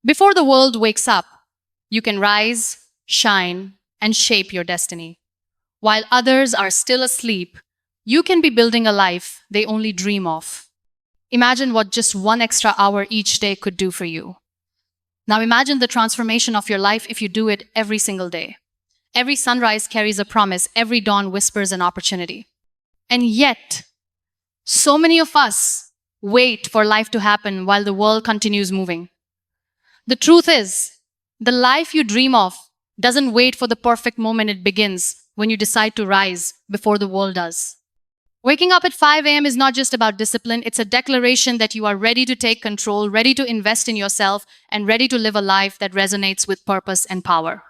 Before the world wakes up, you can rise, shine, and shape your destiny. While others are still asleep, you can be building a life they only dream of. Imagine what just 1 extra hour each day could do for you. Now imagine the transformation of your life if you do it every single day. Every sunrise carries a promise, every dawn whispers an opportunity. And yet, so many of us wait for life to happen while the world continues moving. The truth is, the life you dream of doesn't wait for the perfect moment it begins when you decide to rise before the world does. Waking up at 5 a.m. is not just about discipline, it's a declaration that you are ready to take control, ready to invest in yourself, and ready to live a life that resonates with purpose and power.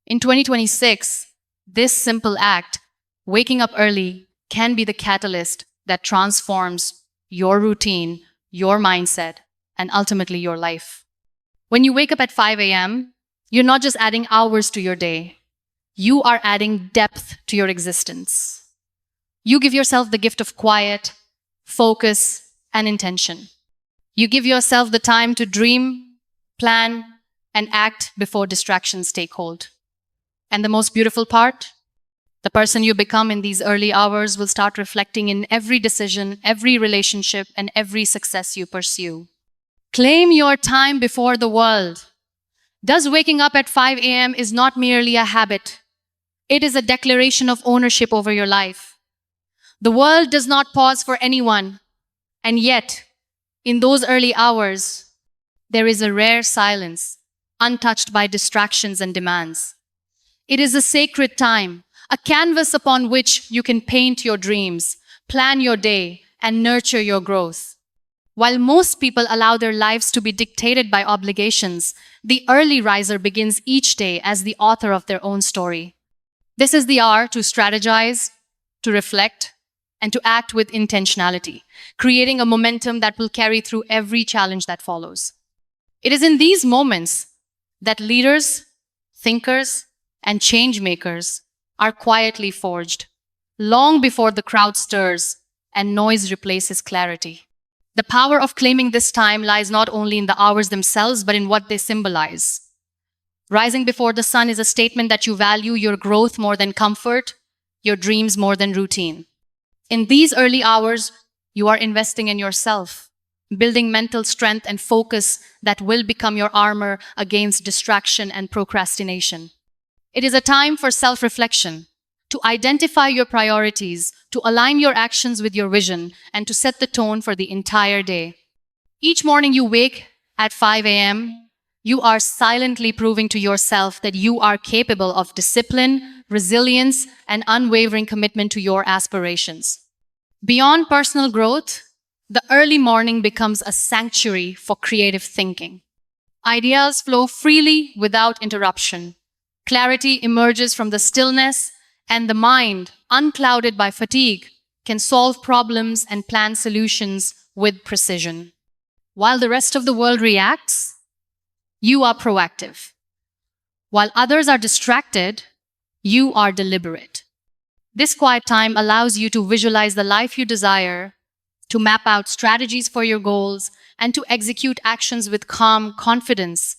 In 2026, this simple act, waking up early, can be the catalyst that transforms your routine, your mindset, and ultimately your life. When you wake up at 5 a.m., you're not just adding hours to your day, you are adding depth to your existence. You give yourself the gift of quiet, focus, and intention. You give yourself the time to dream, plan, and act before distractions take hold. And the most beautiful part? The person you become in these early hours will start reflecting in every decision, every relationship, and every success you pursue. Claim your time before the world. Thus, waking up at 5 a.m. is not merely a habit. It is a declaration of ownership over your life. The world does not pause for anyone. And yet, in those early hours, there is a rare silence, untouched by distractions and demands. It is a sacred time, a canvas upon which you can paint your dreams, plan your day, and nurture your growth. While most people allow their lives to be dictated by obligations, the early riser begins each day as the author of their own story. This is the hour to strategize, to reflect, and to act with intentionality, creating a momentum that will carry through every challenge that follows. It is in these moments that leaders, thinkers, and change makers are quietly forged, long before the crowd stirs and noise replaces clarity. The power of claiming this time lies not only in the hours themselves, but in what they symbolize. Rising before the sun is a statement that you value your growth more than comfort, your dreams more than routine. In these early hours, you are investing in yourself, building mental strength and focus that will become your armor against distraction and procrastination. It is a time for self-reflection, to identify your priorities, to align your actions with your vision, and to set the tone for the entire day. Each morning you wake at 5 a.m., you are silently proving to yourself that you are capable of discipline, resilience, and unwavering commitment to your aspirations. Beyond personal growth, the early morning becomes a sanctuary for creative thinking. Ideas flow freely without interruption. Clarity emerges from the stillness, and the mind, unclouded by fatigue, can solve problems and plan solutions with precision. While the rest of the world reacts, you are proactive. While others are distracted, you are deliberate. This quiet time allows you to visualize the life you desire, to map out strategies for your goals, and to execute actions with calm confidence.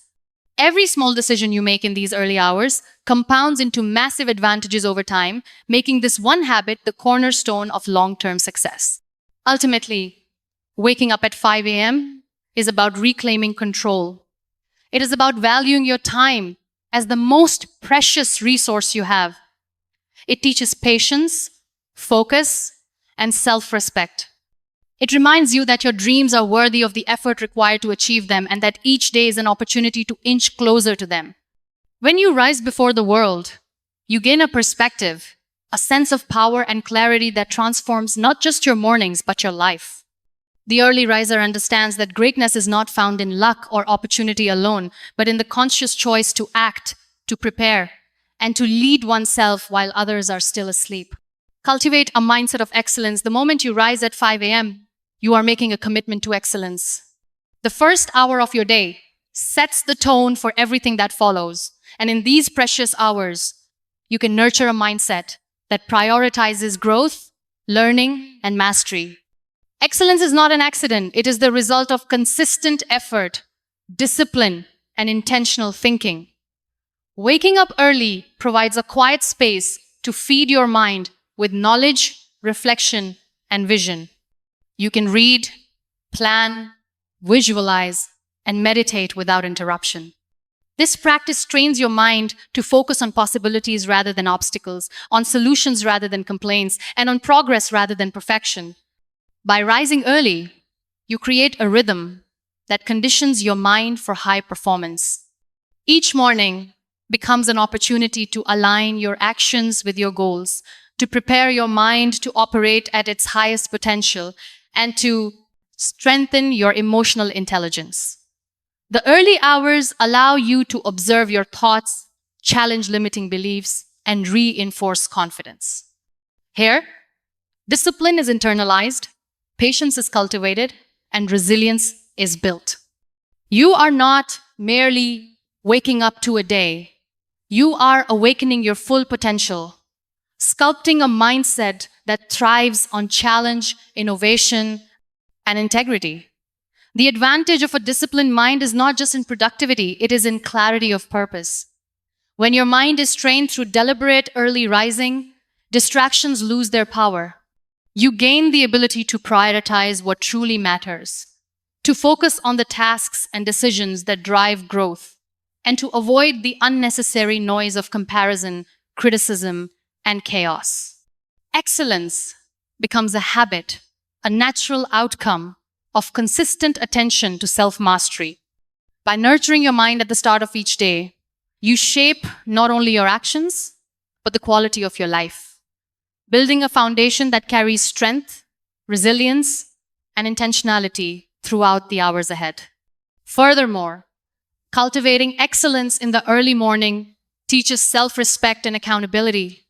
Every small decision you make in these early hours compounds into massive advantages over time, making this one habit the cornerstone of long-term success. Ultimately, waking up at 5 a.m. is about reclaiming control. It is about valuing your time as the most precious resource you have. It teaches patience, focus, and self-respect. It reminds you that your dreams are worthy of the effort required to achieve them and that each day is an opportunity to inch closer to them. When you rise before the world, you gain a perspective, a sense of power and clarity that transforms not just your mornings, but your life. The early riser understands that greatness is not found in luck or opportunity alone, but in the conscious choice to act, to prepare, and to lead oneself while others are still asleep. Cultivate a mindset of excellence. The moment you rise at 5 a.m., you are making a commitment to excellence. The first hour of your day sets the tone for everything that follows. And in these precious hours, you can nurture a mindset that prioritizes growth, learning, and mastery. Excellence is not an accident. It is the result of consistent effort, discipline, and intentional thinking. Waking up early provides a quiet space to feed your mind with knowledge, reflection, and vision. You can read, plan, visualize, and meditate without interruption. This practice trains your mind to focus on possibilities rather than obstacles, on solutions rather than complaints, and on progress rather than perfection. By rising early, you create a rhythm that conditions your mind for high performance. Each morning becomes an opportunity to align your actions with your goals, to prepare your mind to operate at its highest potential, and to strengthen your emotional intelligence. The early hours allow you to observe your thoughts, challenge limiting beliefs, and reinforce confidence. Here, discipline is internalized, patience is cultivated, and resilience is built. You are not merely waking up to a day, you are awakening your full potential, sculpting a mindset that thrives on challenge, innovation, and integrity. The advantage of a disciplined mind is not just in productivity, it is in clarity of purpose. When your mind is trained through deliberate early rising, distractions lose their power. You gain the ability to prioritize what truly matters, to focus on the tasks and decisions that drive growth, and to avoid the unnecessary noise of comparison, criticism, and chaos. Excellence becomes a habit, a natural outcome of consistent attention to self-mastery. By nurturing your mind at the start of each day, you shape not only your actions, but the quality of your life, building a foundation that carries strength, resilience, and intentionality throughout the hours ahead. Furthermore, cultivating excellence in the early morning teaches self-respect and accountability.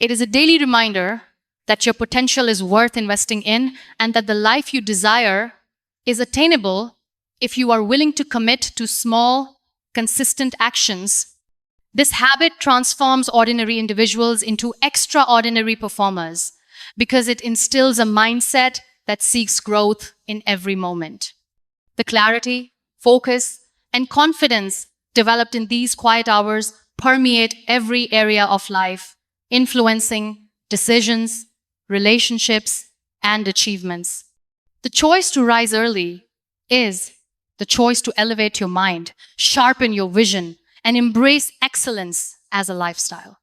It is a daily reminder that your potential is worth investing in and that the life you desire is attainable if you are willing to commit to small, consistent actions. This habit transforms ordinary individuals into extraordinary performers because it instills a mindset that seeks growth in every moment. The clarity, focus, and confidence developed in these quiet hours permeate every area of life, influencing decisions, relationships, and achievements. The choice to rise early is the choice to elevate your mind, sharpen your vision, and embrace excellence as a lifestyle.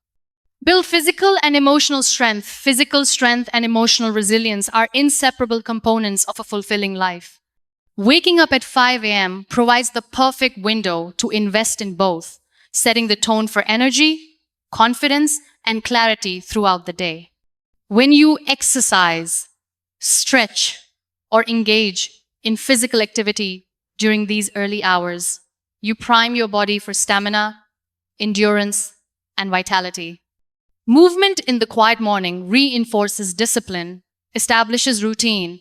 Build physical and emotional strength. Physical strength and emotional resilience are inseparable components of a fulfilling life. Waking up at 5 a.m. provides the perfect window to invest in both, setting the tone for energy, confidence, and clarity throughout the day. When you exercise, stretch, or engage in physical activity during these early hours, you prime your body for stamina, endurance, and vitality. Movement in the quiet morning reinforces discipline, establishes routine,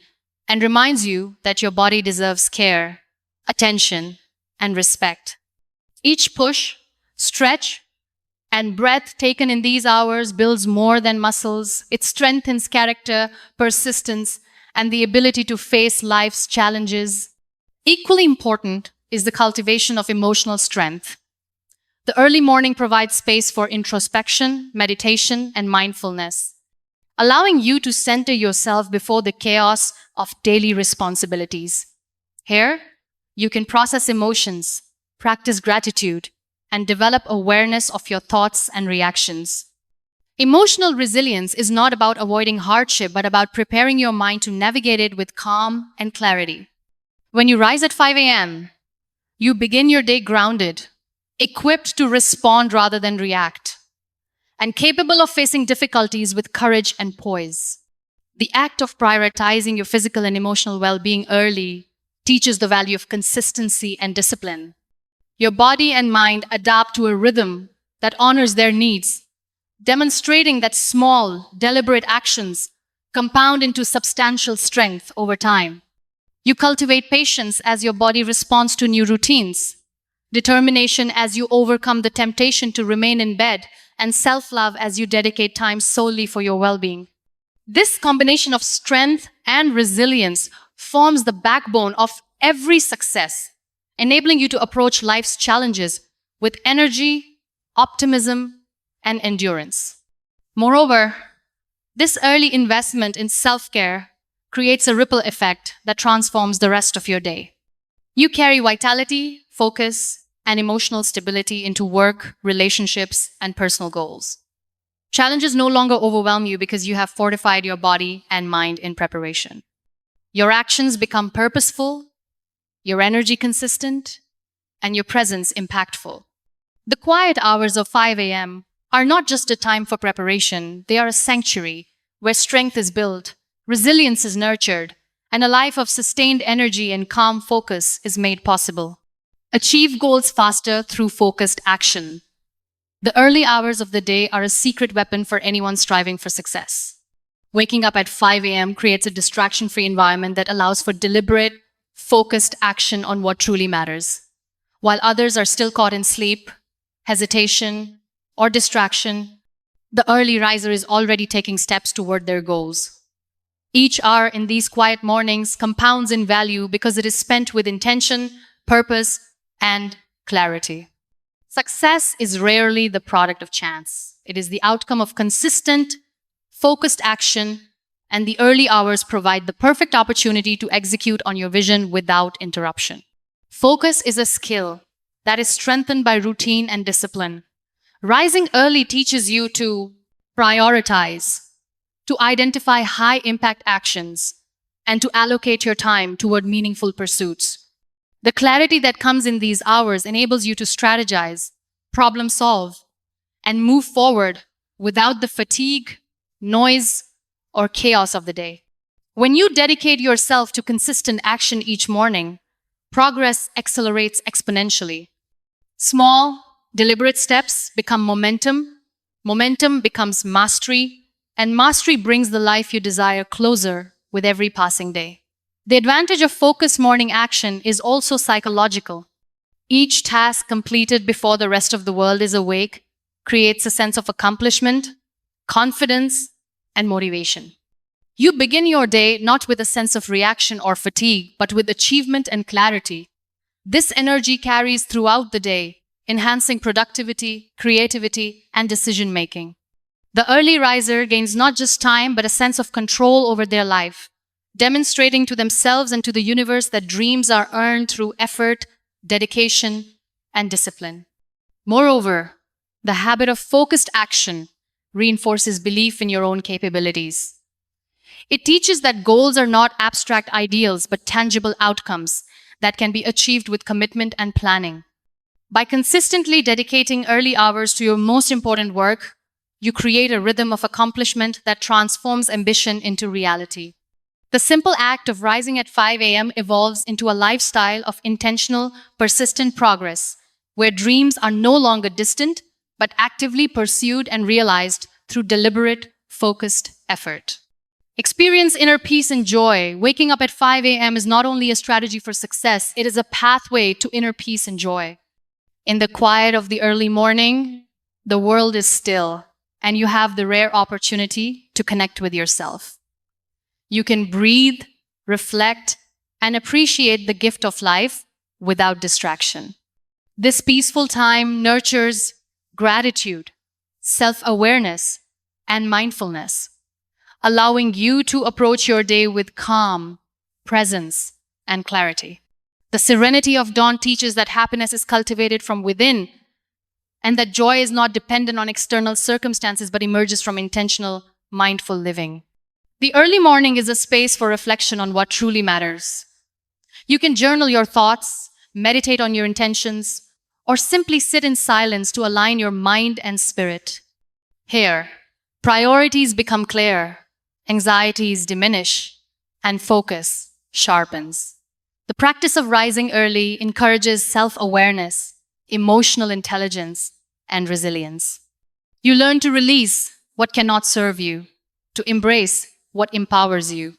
and reminds you that your body deserves care, attention, and respect. Each push, stretch, and breath taken in these hours builds more than muscles. It strengthens character, persistence, and the ability to face life's challenges. Equally important is the cultivation of emotional strength. The early morning provides space for introspection, meditation, and mindfulness, allowing you to center yourself before the chaos of daily responsibilities. Here, you can process emotions, practice gratitude, and develop awareness of your thoughts and reactions. Emotional resilience is not about avoiding hardship, but about preparing your mind to navigate it with calm and clarity. When you rise at 5 a.m., you begin your day grounded, equipped to respond rather than react, and capable of facing difficulties with courage and poise. The act of prioritizing your physical and emotional well-being early teaches the value of consistency and discipline. Your body and mind adapt to a rhythm that honors their needs, demonstrating that small, deliberate actions compound into substantial strength over time. You cultivate patience as your body responds to new routines, determination as you overcome the temptation to remain in bed, and self-love as you dedicate time solely for your well-being. This combination of strength and resilience forms the backbone of every success enabling you to approach life's challenges with energy, optimism, and endurance. Moreover, this early investment in self care creates a ripple effect that transforms the rest of your day. You carry vitality, focus, and emotional stability into work, relationships, and personal goals. Challenges no longer overwhelm you because you have fortified your body and mind in preparation. Your actions become purposeful, your energy consistent, and your presence impactful. The quiet hours of 5 a.m. are not just a time for preparation, they are a sanctuary where strength is built, resilience is nurtured, and a life of sustained energy and calm focus is made possible. Achieve goals faster through focused action. The early hours of the day are a secret weapon for anyone striving for success. Waking up at 5 a.m. creates a distraction free environment that allows for deliberate, focused action on what truly matters. While others are still caught in sleep, hesitation, or distraction, the early riser is already taking steps toward their goals. Each hour in these quiet mornings compounds in value because it is spent with intention, purpose, and clarity. Success is rarely the product of chance. It is the outcome of consistent, focused action, and the early hours provide the perfect opportunity to execute on your vision without interruption. Focus is a skill that is strengthened by routine and discipline. Rising early teaches you to prioritize, to identify high impact actions, and to allocate your time toward meaningful pursuits. The clarity that comes in these hours enables you to strategize, problem solve, and move forward without the fatigue, noise, or chaos of the day. When you dedicate yourself to consistent action each morning, progress accelerates exponentially. Small, deliberate steps become momentum, momentum becomes mastery, and mastery brings the life you desire closer with every passing day. The advantage of focused morning action is also psychological. Each task completed before the rest of the world is awake creates a sense of accomplishment, confidence, and motivation. You begin your day not with a sense of reaction or fatigue, but with achievement and clarity. This energy carries throughout the day, enhancing productivity, creativity, and decision making. The early riser gains not just time, but a sense of control over their life, demonstrating to themselves and to the universe that dreams are earned through effort, dedication, and discipline. Moreover, the habit of focused action reinforces belief in your own capabilities. It teaches that goals are not abstract ideals, but tangible outcomes that can be achieved with commitment and planning. By consistently dedicating early hours to your most important work, you create a rhythm of accomplishment that transforms ambition into reality. The simple act of rising at 5 a.m. evolves into a lifestyle of intentional, persistent progress, where dreams are no longer distant, but actively pursued and realized through deliberate, focused effort. Experience inner peace and joy. Waking up at 5 a.m. is not only a strategy for success, it is a pathway to inner peace and joy. In the quiet of the early morning, the world is still, and you have the rare opportunity to connect with yourself. You can breathe, reflect, and appreciate the gift of life without distraction. This peaceful time nurtures gratitude, self-awareness, and mindfulness, allowing you to approach your day with calm, presence, and clarity. The serenity of dawn teaches that happiness is cultivated from within and that joy is not dependent on external circumstances but emerges from intentional, mindful living. The early morning is a space for reflection on what truly matters. You can journal your thoughts, meditate on your intentions, or simply sit in silence to align your mind and spirit. Here, priorities become clear, anxieties diminish, and focus sharpens. The practice of rising early encourages self-awareness, emotional intelligence, and resilience. You learn to release what cannot serve you, to embrace what empowers you,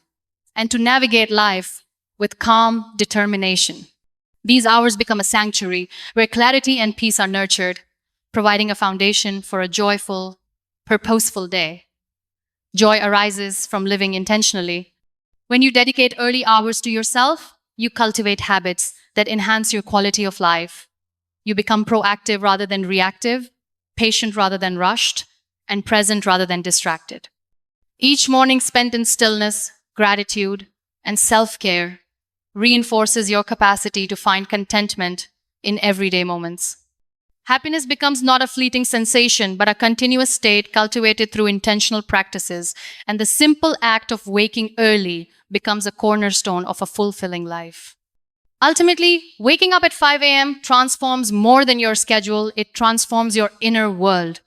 and to navigate life with calm determination. These hours become a sanctuary where clarity and peace are nurtured, providing a foundation for a joyful, purposeful day. Joy arises from living intentionally. When you dedicate early hours to yourself, You cultivate habits that enhance your quality of life. You become proactive rather than reactive, patient rather than rushed, and present rather than distracted. Each morning spent in stillness, gratitude, and self care reinforces your capacity to find contentment in everyday moments. Happiness becomes not a fleeting sensation, but a continuous state cultivated through intentional practices, and the simple act of waking early becomes a cornerstone of a fulfilling life. Ultimately, waking up at 5 a.m. transforms more than your schedule, it transforms your inner world.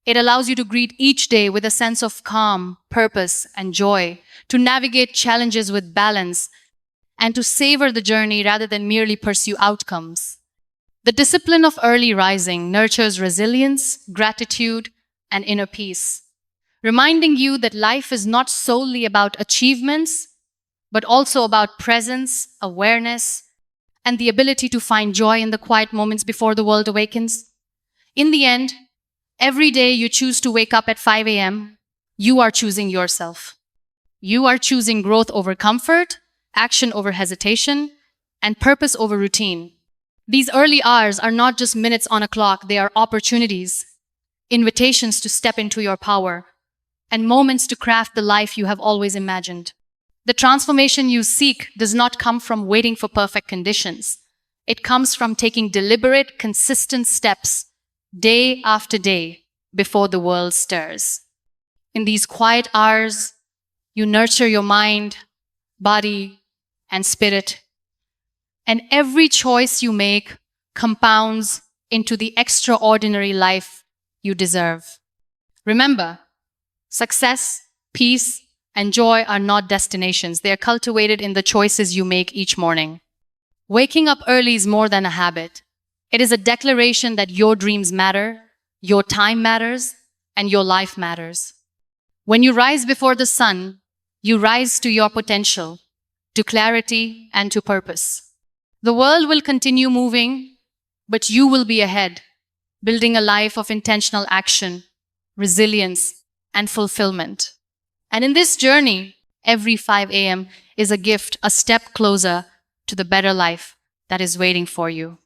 It allows you to greet each day with a sense of calm, purpose, and joy, to navigate challenges with balance, and to savor the journey rather than merely pursue outcomes. The discipline of early rising nurtures resilience, gratitude, and inner peace, reminding you that life is not solely about achievements, but also about presence, awareness, and the ability to find joy in the quiet moments before the world awakens. In the end, every day you choose to wake up at 5 a.m., you are choosing yourself. You are choosing growth over comfort, action over hesitation, and purpose over routine. These early hours are not just minutes on a clock, they are opportunities, invitations to step into your power, and moments to craft the life you have always imagined. The transformation you seek does not come from waiting for perfect conditions. It comes from taking deliberate, consistent steps day after day before the world stirs. In these quiet hours, you nurture your mind, body, and spirit, and every choice you make compounds into the extraordinary life you deserve. Remember, success, peace, and joy are not destinations. They are cultivated in the choices you make each morning. Waking up early is more than a habit. It is a declaration that your dreams matter, your time matters, and your life matters. When you rise before the sun, you rise to your potential, to clarity, and to purpose. The world will continue moving, but you will be ahead, building a life of intentional action, resilience, and fulfillment. And in this journey, every 5 a.m. is a gift, a step closer to the better life that is waiting for you.